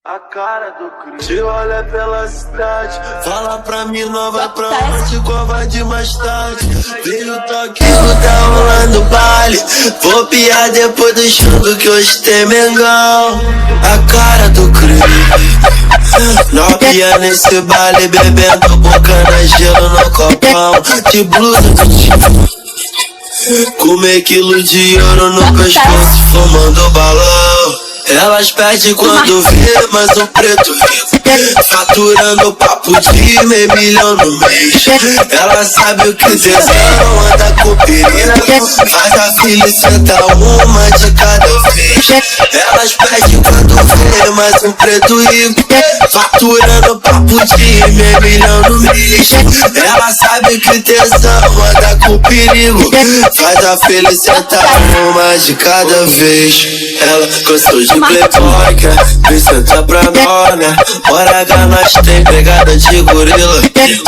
A cara do Cris. Te olha pela cidade, fala pra mim, não vai pra onde, covarde mais tarde. Veio o toque, tá rolando baile. Vou piar depois do jogo que hoje tem Mengão. A cara do Cris. Novinha nesse baile, bebendo, bocando gelo no copão. De blusa com meio quilo de ouro no pescoço, fumando balão. Elas pedem quando vê, mas o preto rico, faturando papo de meio milhão no mês. Ela sabe o que tesão, anda com perigo, faz a filha sentar uma de cada vez. Elas pedem quando vê, mas o preto rico, faturando papo de meio milhão no mês. Ela sabe que tesão, anda com perigo, faz a filha sentar uma de cada vez. Ela gostou de playboy, quer sentar pra nós, né? Bora H, nós tem pegada de gorila.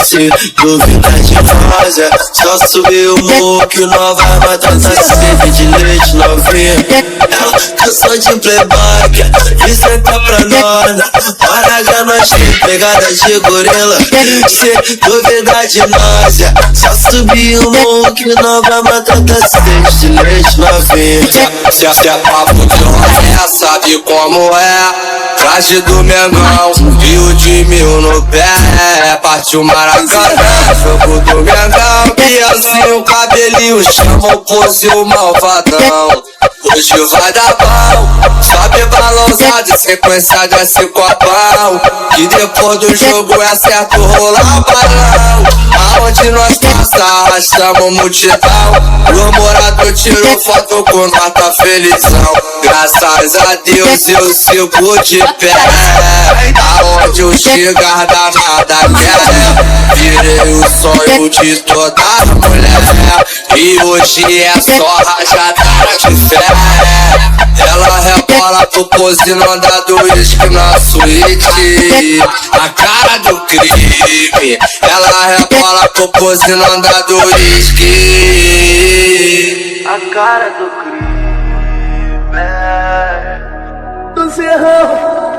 Se duvida de nós, é só subir o morro que nós vai matar essa sede de leite novinha. Ela cansou de playboy, quer sentar pra nós, né? Bora H, nós tem pegada de gorila. Se duvida de nós, é só subir o morro que nós vai matar essa sede de leite novinha. Se é papo de rolé, sabe como é? Traje do Mengão e o de mil no pé. Partiu Maracanã, jogo do Mengão. E assim o cabelinho chama o pose o malvadão. Hoje vai dar pau, sobe balançado e sequência desse copão. Que depois do jogo é certo rolar o balão. Aonde nós passa, arrastamos multidão. O morador tirou foto com nós, tá felizão. Graças a Deus eu sigo de pé. Aonde eu chegar danada quer. Virei o sonho de toda mulher. E hoje é só rajada de fé. Ela rebola pro pose, não dá do uísque na suíte. A cara do crime. Ela rebola pro pose, não dá do uísque. A cara do crime. Do Serrão.